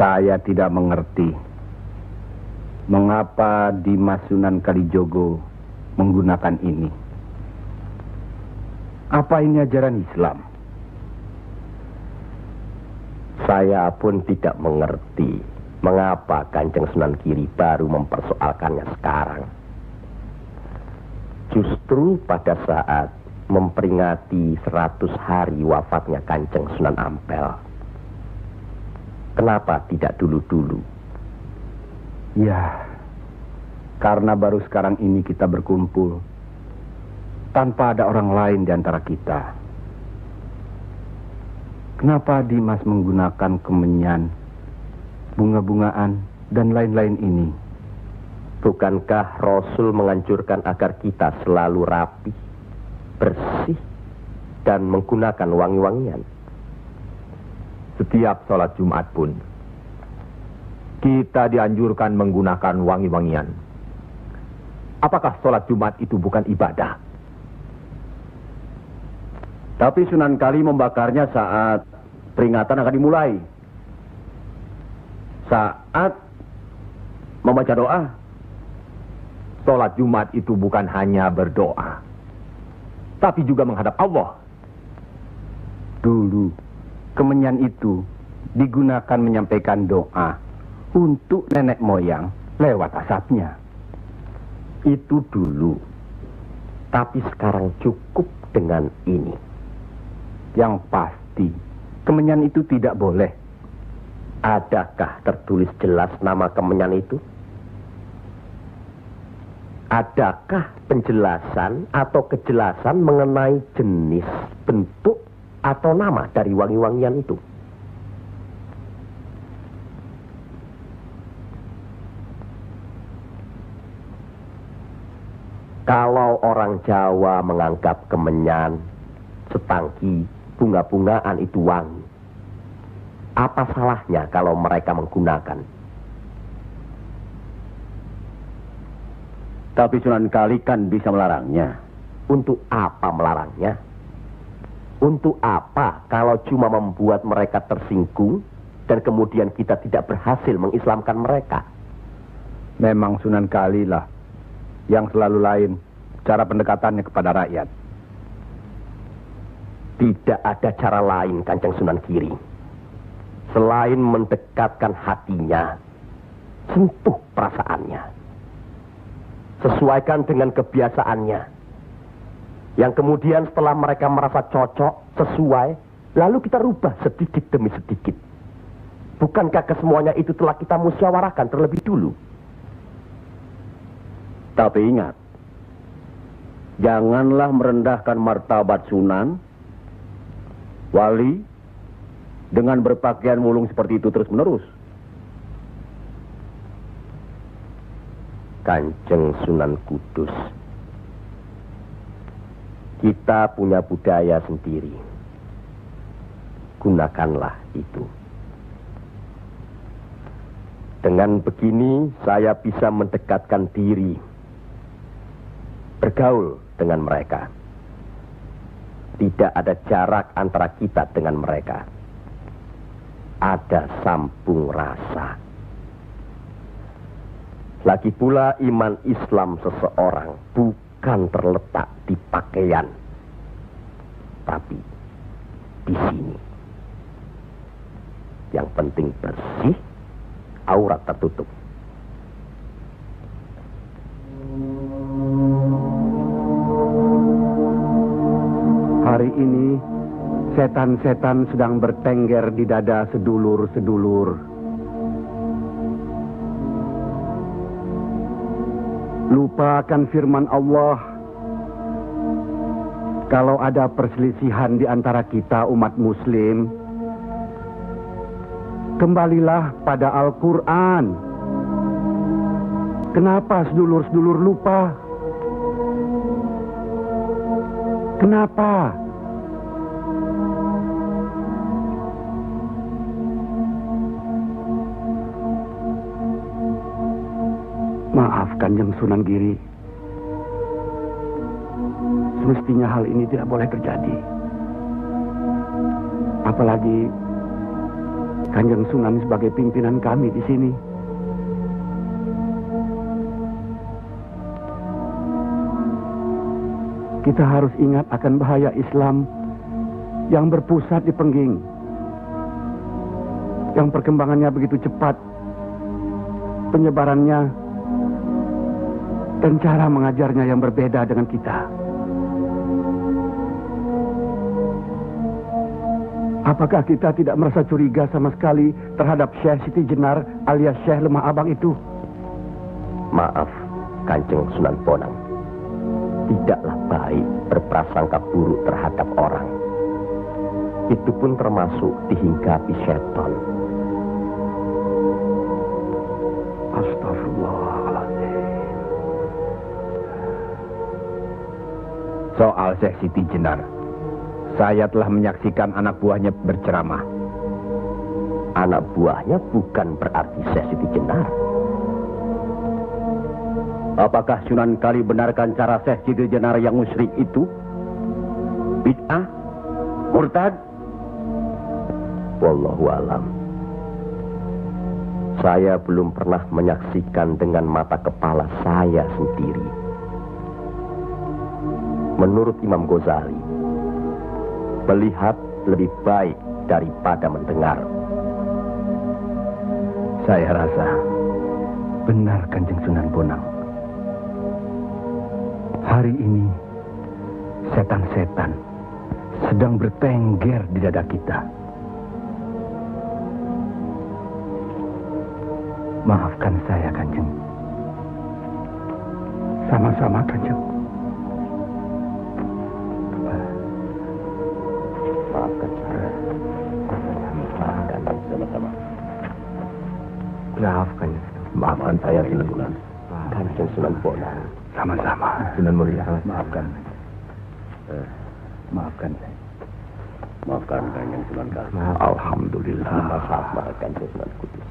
Saya tidak mengerti mengapa Dimas Sunan Kalijogo menggunakan ini. Apa ini ajaran Islam? Saya pun tidak mengerti mengapa Kanjeng Sunan Giri baru mempersoalkannya sekarang. Justru pada saat memperingati 100 hari wafatnya Kanjeng Sunan Ampel. Kenapa tidak dulu-dulu? Ya, karena baru sekarang ini kita berkumpul tanpa ada orang lain di antara kita. Kenapa Dimas menggunakan kemenyan, bunga-bungaan, dan lain-lain ini? Bukankah Rasul menganjurkan agar kita selalu rapi, bersih, dan menggunakan wangi-wangian? Setiap sholat Jumat pun kita dianjurkan menggunakan wangi-wangian. Apakah sholat Jumat itu bukan ibadah? Tapi Sunan Kali membakarnya saat peringatan akan dimulai. Saat membaca doa. Sholat Jumat itu bukan hanya berdoa, tapi juga menghadap Allah. Dulu, kemenyan itu digunakan menyampaikan doa untuk nenek moyang lewat asapnya. Itu dulu. Tapi sekarang cukup dengan ini. Yang pasti, kemenyan itu tidak boleh. Adakah tertulis jelas nama kemenyan itu? Adakah penjelasan atau kejelasan mengenai jenis, bentuk, atau nama dari wangi-wangian itu? Kalau orang Jawa menganggap kemenyan, setangki, bunga-bungaan itu wangi, apa salahnya kalau mereka menggunakan? Tapi Sunan Kali kan bisa melarangnya. Untuk apa melarangnya? Untuk apa kalau cuma membuat mereka tersinggung dan kemudian kita tidak berhasil mengislamkan mereka? Memang Sunan Kali lah yang selalu lain cara pendekatannya kepada rakyat. Tidak ada cara lain Kanjeng Sunan Giri selain mendekatkan hatinya, sentuh perasaannya, sesuaikan dengan kebiasaannya. Yang kemudian setelah mereka merasa cocok, sesuai, lalu kita rubah sedikit demi sedikit. Bukankah kesemuanya itu telah kita musyawarahkan terlebih dulu? Tapi ingat, janganlah merendahkan martabat Sunan, wali, dengan berpakaian mulung seperti itu terus-menerus. Kanjeng Sunan Kudus, kita punya budaya sendiri. Gunakanlah itu. Dengan begini saya bisa mendekatkan diri, bergaul dengan mereka. Tidak ada jarak antara kita dengan mereka. Ada sambung rasa. Lagi pula iman Islam seseorang bukan terletak di pakaian, tapi di sini. Yang penting bersih, aurat tertutup. Hari ini setan-setan sedang bertengger di dada sedulur-sedulur. Lupakan firman Allah. Kalau ada perselisihan di antara kita umat muslim, kembalilah pada Al-Quran. Kenapa sedulur-sedulur lupa? Kenapa? Maaf Kanjeng Sunan Giri. Semestinya hal ini tidak boleh terjadi. Apalagi Kanjeng Sunan sebagai pimpinan kami di sini. Kita harus ingat akan bahaya Islam yang berpusat di Pengging, yang perkembangannya begitu cepat, penyebarannya dan cara mengajarnya yang berbeda dengan kita. Apakah kita tidak merasa curiga sama sekali terhadap Syekh Siti Jenar alias Syekh Lemah Abang itu? Maaf, Kanjeng Sunan Bonang. Tidaklah baik berprasangka buruk terhadap orang. Itu pun termasuk dihinggapi setan. Astagfirullahaladzim. Soal Syekh Siti Jenar, saya telah menyaksikan anak buahnya berceramah. Anak buahnya bukan berarti Syekh Siti Jenar. Apakah Sunan Kali benarkan cara Syekh Siti Jenar yang musyrik itu? Bid'ah? Murtad? Wallahu alam. Saya belum pernah menyaksikan dengan mata kepala saya sendiri. Menurut Imam Ghazali, melihat lebih baik daripada mendengar. Saya rasa benar Kanjeng Sunan Bonang. Hari ini setan-setan sedang bertengger di dada kita. Maafkan saya, Kanjeng. Sama-sama, Kanjeng. Maafkan saya. Maafkan sama-sama. Maafkan. Maafkan saya, Sunan. Kanjeng Sunan Bonang. Sama-sama. Sunan Muria. Maafkan. Maafkan saya. Maafkan Kanjeng Sunan Kali. Alhamdulillah. Maafkan Kanjeng Sunan Kudus.